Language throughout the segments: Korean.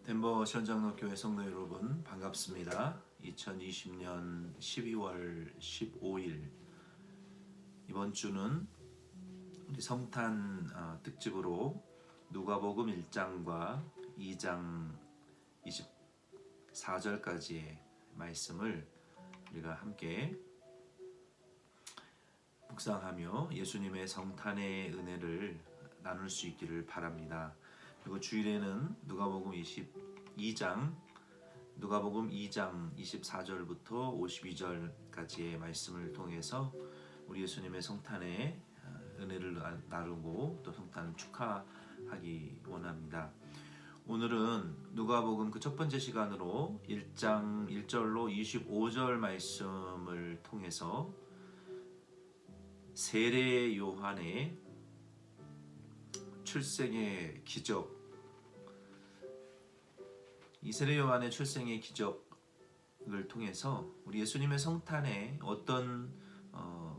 덴버 시원장로교회 성도 여러분 반갑습니다. 2020년 12월 15일 이번 주는 우리 성탄 특집으로 누가복음 1장과 2장 24절까지의 말씀을 우리가 함께 묵상하며 예수님의 성탄의 은혜를 나눌 수 있기를 바랍니다. 그리고 주일에는 누가복음 2장 24절부터 52절까지의 말씀을 통해서 우리 예수님의 성탄의 은혜를 나누고 또 성탄을 축하하기 원합니다. 오늘은 누가복음 그 첫 번째 시간으로 1장 1절로 25절 말씀을 통해서 세례 요한의 출생의 기적, 이 세례 요한의 출생의 기적을 통해서 우리 예수님의 성탄에 어떤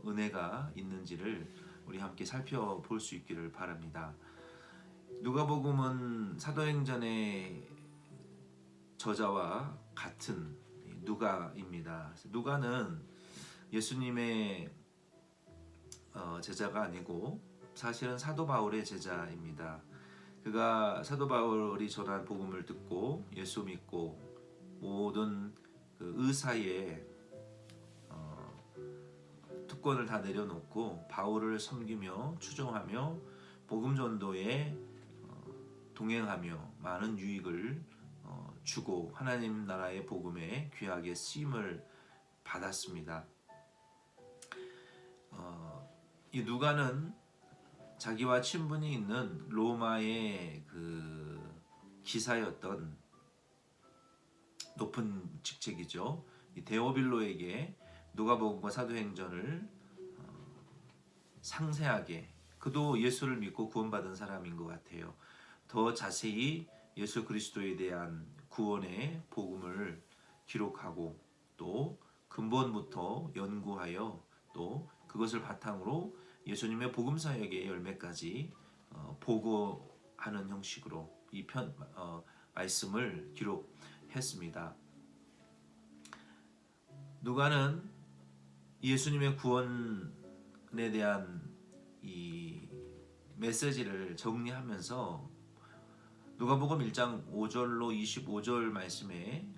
은혜가 있는지를 우리 함께 살펴볼 수 있기를 바랍니다. 누가복음은 사도행전의 저자와 같은 누가입니다. 누가는 예수님의 제자가 아니고 사실은 사도 바울의 제자입니다. 그가 사도 바울이 전한 복음을 듣고 예수 믿고 모든 그 의사의 특권을 다 내려놓고 바울을 섬기며 추종하며 복음 전도에 동행하며 많은 유익을 주고 하나님 나라의 복음에 귀하게 쓰임을 받았습니다. 이 누가는 자기와 친분이 있는 로마의 그 기사였던 높은 직책이죠. 이 데오빌로에게 누가복음과 사도행전을 상세하게, 그도 예수를 믿고 구원받은 사람인 것 같아요. 더 자세히 예수 그리스도에 대한 구원의 복음을 기록하고 또 근본부터 연구하여 또 그것을 바탕으로 예수님의 복음 사역의 열매까지 보고하는 형식으로 이 말씀을 기록했습니다. 누가는 예수님의 구원에 대한 이 메시지를 정리하면서 누가복음 1장 5절로 25절 말씀에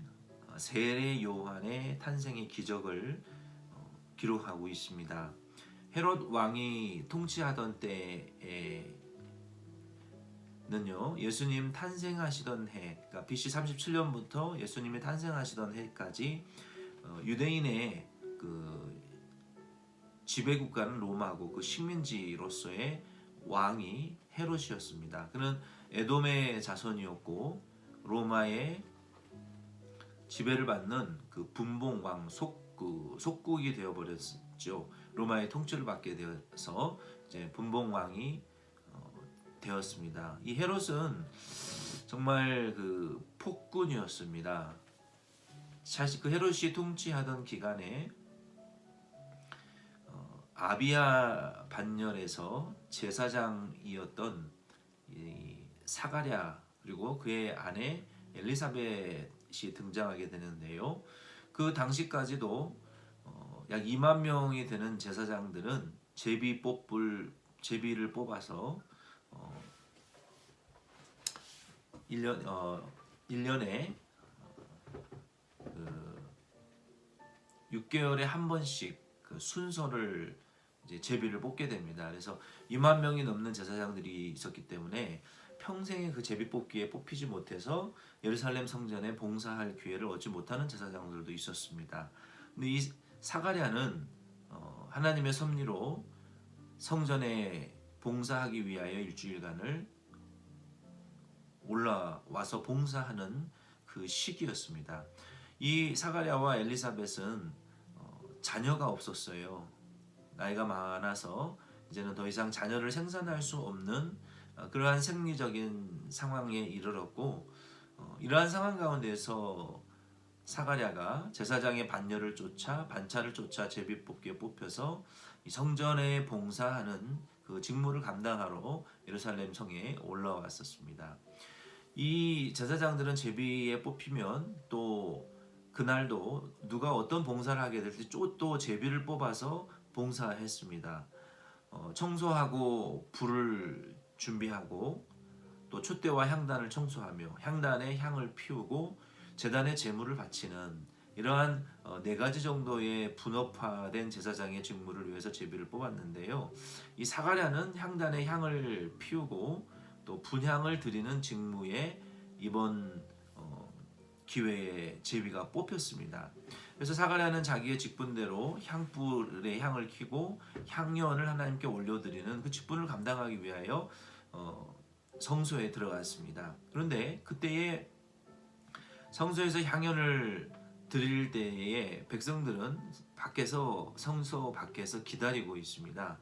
세례 요한의 탄생의 기적을 기록하고 있습니다. 헤롯 왕이 통치하던 때에는요, 예수님 탄생하시던 해, 그러니까 BC 37년부터 예수님이 탄생하시던 해까지 유대인의 그 지배국가는 로마고 그 식민지로서의 왕이 헤롯이었습니다. 그는 에돔의 자손이었고 로마의 지배를 받는 그 분봉왕 속국이 되어버렸죠. 로마의 통치를 받게 되어서 이제 분봉왕이 되었습니다. 이 헤롯은 정말 그 폭군이었습니다. 사실 그 헤롯이 통치하던 기간에 아비야 반열에서 제사장이었던 이 사가랴 그리고 그의 아내 엘리사벳이 등장하게 되는데요. 그 당시까지도 약 2만 명이 되는 제사장들은 제비를 뽑아서 1년에 6개월에 한 번씩 그 순서를 이제 제비를 뽑게 됩니다. 그래서 2만 명이 넘는 제사장들이 있었기 때문에 평생에 그 제비 뽑기에 뽑히지 못해서 예루살렘 성전에 봉사할 기회를 얻지 못하는 제사장들도 있었습니다. 근데 이 사가랴는 하나님의 섭리로 성전에 봉사하기 위하여 일주일간을 올라와서 봉사하는 그 시기였습니다. 이 사가랴와 엘리사벳은 자녀가 없었어요. 나이가 많아서 이제는 더 이상 자녀를 생산할 수 없는 그러한 생리적인 상황에 이르렀고, 이러한 상황 가운데서 사가랴가 제사장의 반차를 쫓아 제비 뽑기에 뽑혀서 성전에 봉사하는 그 직무를 감당하러 예루살렘 성에 올라왔었습니다. 이 제사장들은 제비에 뽑히면 또 그날도 누가 어떤 봉사를 하게 될지 또 제비를 뽑아서 봉사했습니다. 청소하고 불을 준비하고 또 촛대와 향단을 청소하며 향단에 향을 피우고 제단에 제물을 바치는 이러한 네 가지 정도의 분업화된 제사장의 직무를 위해서 제비를 뽑았는데요. 이 사가랴는 향단에 향을 피우고 또 분향을 드리는 직무에 이번 기회에 제비가 뽑혔습니다. 그래서 사가랴는 자기의 직분대로 향불에 향을 켜고 향연을 하나님께 올려드리는 그 직분을 감당하기 위하여 성소에 들어갔습니다. 그런데 그때에 성소에서 향연을 드릴 때에 백성들은 밖에서 성소 밖에서 기다리고 있습니다.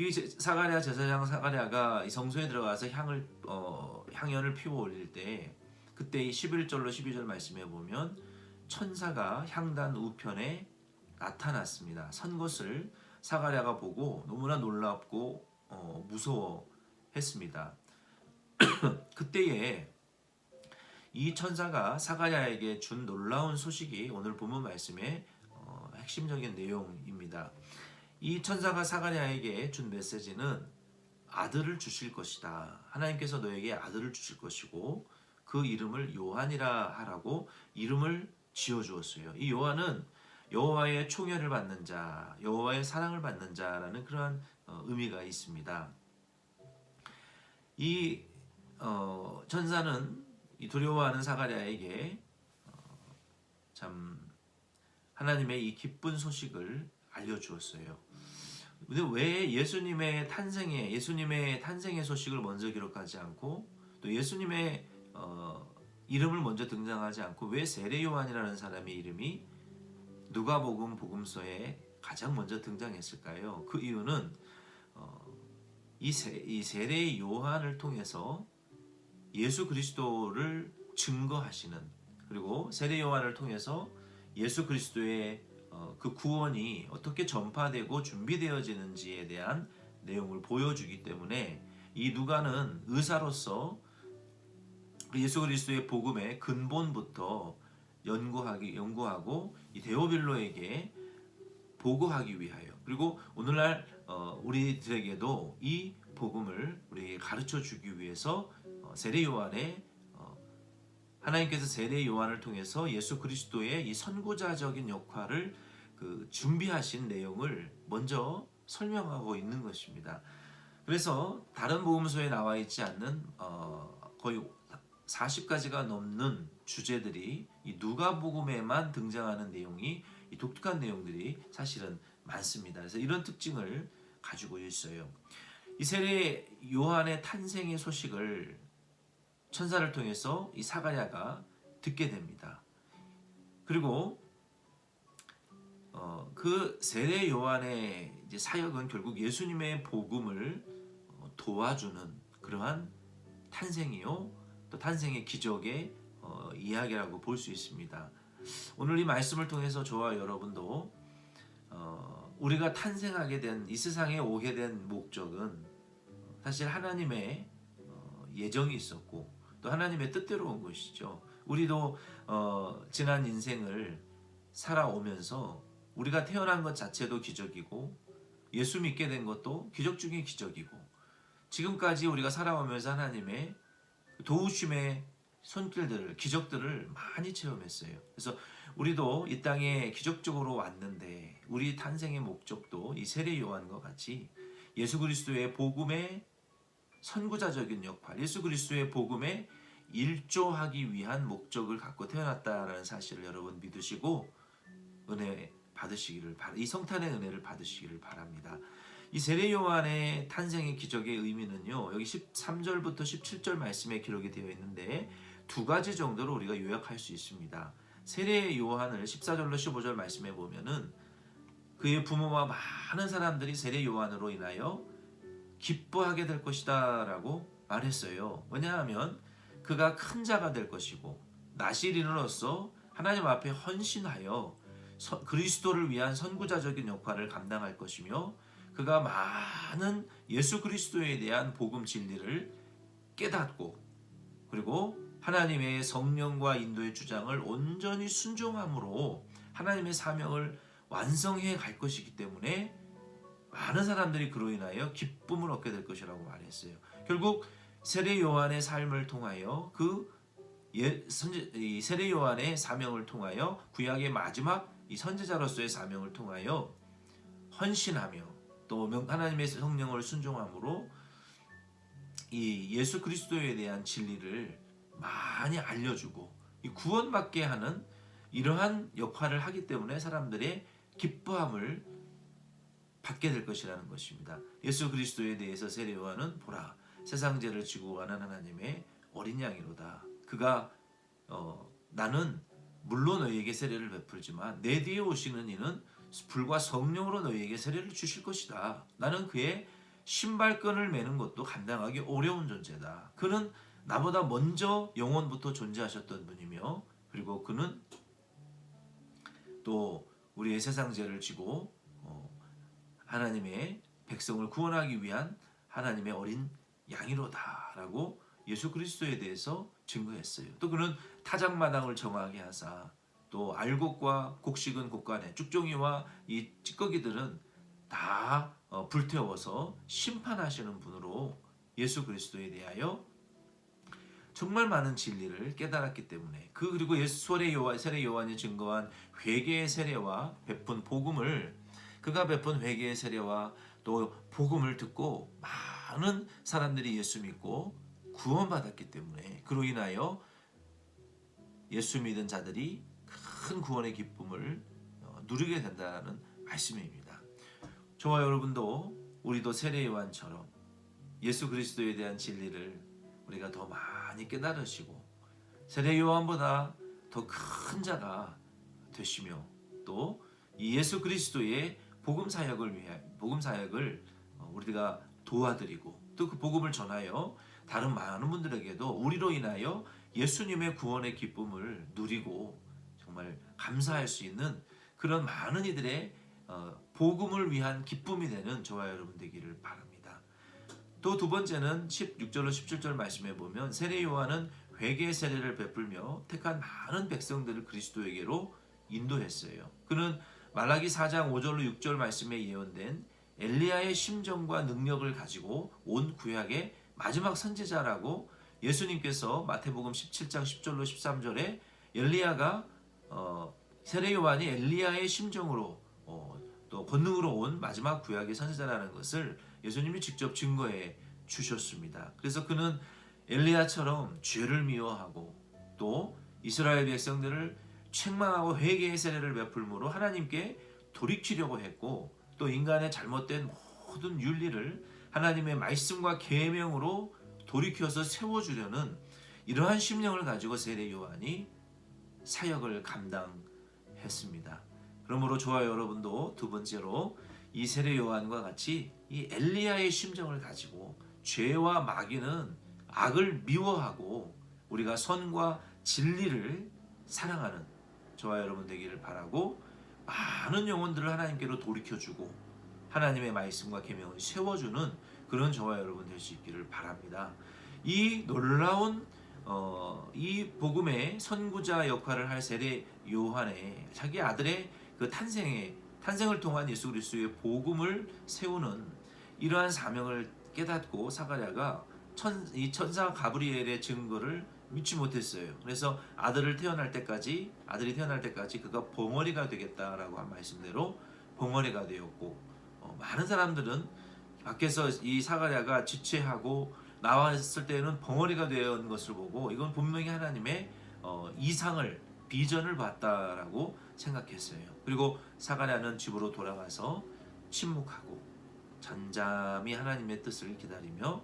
이 사가랴 제사장 사가랴가 이 성소에 들어가서 향연을 피워 올릴 때 그때 이 11절로 12절 말씀해 보면 천사가 향단 우편에 나타났습니다. 선 것을 사가랴가 보고 너무나 놀랍고 무서워했습니다. 그때에 이 천사가 사가랴에게 준 놀라운 소식이 오늘 본문 말씀의 핵심적인 내용입니다. 이 천사가 사가랴에게 준 메시지는 아들을 주실 것이다. 하나님께서 너에게 아들을 주실 것이고 그 이름을 요한이라 하라고 이름을 지어 주었어요. 이 요한은 여호와의 총애를 받는 자, 여호와의 사랑을 받는 자라는 그러한 의미가 있습니다. 이 천사는 이 두려워하는 사가랴에게 참 하나님의 이 기쁜 소식을 알려주었어요. 근데 왜 예수님의 탄생의 소식을 먼저 기록하지 않고 또 예수님의 이름을 먼저 등장하지 않고 왜 세례 요한이라는 사람의 이름이 누가복음 복음서에 가장 먼저 등장했을까요? 그 이유는 이 세례 요한을 통해서 예수 그리스도를 증거하시는, 그리고 세례 요한을 통해서 예수 그리스도의 그 구원이 어떻게 전파되고 준비되어지는지에 대한 내용을 보여주기 때문에 이 누가는 의사로서 예수 그리스도의 복음의 근본부터 연구하고 이 데오빌로에게 보고하기 위하여, 그리고 오늘날 우리들에게도 이 복음을 우리에게 가르쳐 주기 위해서 세례 요한의 하나님께서 세례 요한을 통해서 예수 그리스도의 이 선구자적인 역할을 준비하신 내용을 먼저 설명하고 있는 것입니다. 그래서 다른 복음서에 나와 있지 않는 거의 40가지가 넘는 주제들이 이 누가복음에만 등장하는 내용이, 이 독특한 내용들이 사실은 많습니다. 그래서 이런 특징을 가지고 있어요. 이 세례 요한의 탄생의 소식을 천사를 통해서 이 사가랴가 듣게 됩니다. 그리고 그 세례 요한의 이제 사역은 결국 예수님의 복음을 도와주는 그러한 탄생이요, 또 탄생의 기적의 이야기라고 볼 수 있습니다. 오늘 이 말씀을 통해서 저와 여러분도 우리가 탄생하게 된, 이 세상에 오게 된 목적은 사실 하나님의 예정이 있었고 또 하나님의 뜻대로 온 것이죠. 우리도 지난 인생을 살아오면서 우리가 태어난 것 자체도 기적이고 예수 믿게 된 것도 기적 중에 기적이고 지금까지 우리가 살아오면서 하나님의 도우심의 손길들을, 기적들을 많이 체험했어요. 그래서 우리도 이 땅에 기적적으로 왔는데 우리 탄생의 목적도 이 세례 요한과 같이 예수 그리스도의 복음의 선구자적인 역할, 예수 그리스도의 복음에 일조하기 위한 목적을 갖고 태어났다라는 사실을 여러분 믿으시고 은혜 받으시기를 이 성탄의 은혜를 받으시기를 바랍니다. 이 세례 요한의 탄생의 기적의 의미는요, 여기 13절부터 17절 말씀에 기록이 되어 있는데 두 가지 정도로 우리가 요약할 수 있습니다. 세례 요한을 14절로 15절 말씀에 보면은 그의 부모와 많은 사람들이 세례 요한으로 인하여 기뻐하게 될 것이다 라고 말했어요. 왜냐하면 그가 큰 자가 될 것이고 나시린으로서 하나님 앞에 헌신하여 그리스도를 위한 선구자적인 역할을 감당할 것이며 그가 많은 예수 그리스도에 대한 복음 진리를 깨닫고 그리고 하나님의 성령과 인도의 주장을 온전히 순종함으로 하나님의 사명을 완성해 갈 것이기 때문에 많은 사람들이 그로 인하여 기쁨을 얻게 될 것이라고 말했어요. 결국 세례 요한의 삶을 통하여 이 세례 요한의 사명을 통하여 구약의 마지막 이 선지자로서의 사명을 통하여 헌신하며 또 하나님의 성령을 순종함으로 이 예수 그리스도에 대한 진리를 많이 알려주고 이 구원받게 하는 이러한 역할을 하기 때문에 사람들의 기뻐함을 받게 될 것이라는 것입니다. 예수 그리스도에 대해서 세례 요한은 보라 세상 죄를 지고 가는 하나님의 어린 양이로다. 그가 나는 물론 너희에게 세례를 베풀지만 내 뒤에 오시는 이는 불과 성령으로 너희에게 세례를 주실 것이다. 나는 그의 신발끈을 매는 것도 감당하기 어려운 존재다. 그는 나보다 먼저 영원부터 존재하셨던 분이며 그리고 그는 또 우리의 세상 죄를 지고 하나님의 백성을 구원하기 위한 하나님의 어린 양이로다라고 예수 그리스도에 대해서 증거했어요. 또 그는 타작마당을 정하게 하사 또 알곡과 곡식은 곳간에 쭉종이와 이 찌꺼기들은 다 불태워서 심판하시는 분으로 예수 그리스도에 대하여 정말 많은 진리를 깨달았기 때문에 그리고 세례 요한이 증거한 회개의 세례와 베푼 복음을 그가 베푼 회개의 세례와 또 복음을 듣고 많은 사람들이 예수 믿고 구원받았기 때문에 그로 인하여 예수 믿은 자들이 큰 구원의 기쁨을 누리게 된다는 말씀입니다. 저와 여러분도 우리도 세례 요한처럼 예수 그리스도에 대한 진리를 우리가 더 많이 깨달으시고 세례 요한보다 더 큰 자가 되시며 또 이 예수 그리스도의 복음 사역을 우리가 도와드리고 또 그 복음을 전하여 다른 많은 분들에게도 우리로 인하여 예수님의 구원의 기쁨을 누리고 정말 감사할 수 있는 그런 많은 이들의 복음을 위한 기쁨이 되는 저와 여러분 되기를 바랍니다. 또 두 번째는 16절로 17절 말씀에 보면 세례 요한은 회개 세례를 베풀며 택한 많은 백성들을 그리스도에게로 인도했어요. 그는 말라기 4장 5절로 6절 말씀에 예언된 엘리야의 심정과 능력을 가지고 온 구약의 마지막 선지자라고 예수님께서 마태복음 17장 10절로 13절에 세례 요한이 엘리야의 심정으로 또 권능으로 온 마지막 구약의 선지자라는 것을 예수님이 직접 증거해 주셨습니다. 그래서 그는 엘리야처럼 죄를 미워하고 또 이스라엘 백성들을 책망하고 회개의 세례를 베풀므로 하나님께 돌이키려고 했고 또 인간의 잘못된 모든 윤리를 하나님의 말씀과 계명으로 돌이켜서 세워주려는 이러한 심령을 가지고 세례 요한이 사역을 감당했습니다. 그러므로 저와 여러분도 두 번째로 이 세례 요한과 같이 이 엘리야의 심정을 가지고 죄와 마귀는 악을 미워하고 우리가 선과 진리를 사랑하는 저와 여러분 되기를 바라고 많은 영혼들을 하나님께로 돌이켜주고 하나님의 말씀과 계명을 세워주는 그런 저와 여러분 될 수 있기를 바랍니다. 이 놀라운 이 복음의 선구자 역할을 할 세례 요한의 자기 아들의 그 탄생을 통한 예수 그리스도의 복음을 세우는 이러한 사명을 깨닫고 사가랴가 이 천사 가브리엘의 증거를 믿지 못했어요. 그래서 아들이 태어날 때까지 그가 벙어리가 되겠다라고 한 말씀대로 벙어리가 되었고 많은 사람들은 밖에서 이 사가랴가 지체하고 나왔을 때는 벙어리가 되는 것을 보고 이건 분명히 하나님의 비전을 봤다라고 생각했어요. 그리고 사가랴는 집으로 돌아가서 침묵하고 잠잠히 하나님의 뜻을 기다리며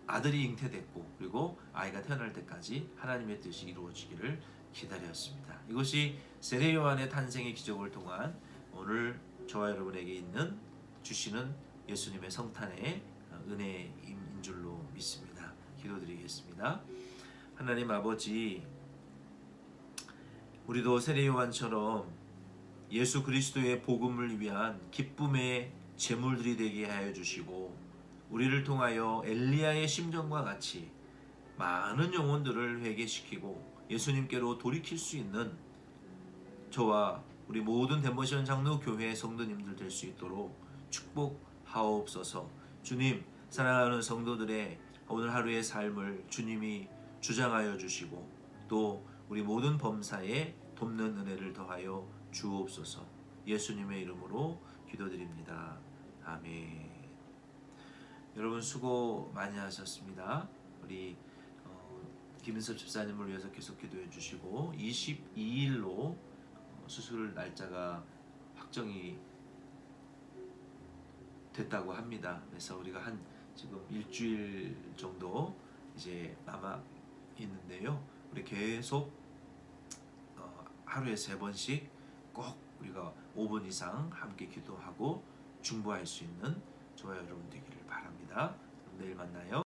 아들이 잉태됐고 그리고 아이가 태어날 때까지 하나님의 뜻이 이루어지기를 기다렸습니다. 이것이 세례 요한의 탄생의 기적을 통한 오늘 저와 여러분에게 주시는 예수님의 성탄의 은혜인 줄로 믿습니다. 기도드리겠습니다. 하나님 아버지, 우리도 세례 요한처럼 예수 그리스도의 복음을 위한 기쁨의 제물들이 되게 하여 주시고 우리를 통하여 엘리야의 심정과 같이 많은 영혼들을 회개시키고 예수님께로 돌이킬 수 있는 저와 우리 모든 덴버시온 장로 교회 성도님들 될 수 있도록 축복하옵소서. 주님, 사랑하는 성도들의 오늘 하루의 삶을 주님이 주장하여 주시고 또 우리 모든 범사에 돕는 은혜를 더하여 주옵소서. 예수님의 이름으로 기도드립니다. 아멘. 여러분 수고 많이 하셨습니다. 우리 김인섭 집사님을 위해서 계속 기도해 주시고 22일로 수술 날짜가 확정이 됐다고 합니다. 그래서 우리가 한 지금 일주일 정도 이제 남아 있는데요. 우리 계속 하루에 3번씩 꼭 우리가 5분 이상 함께 기도하고 중보할 수 있는 저와 여러분 되기를 바랍니다. 내일 만나요.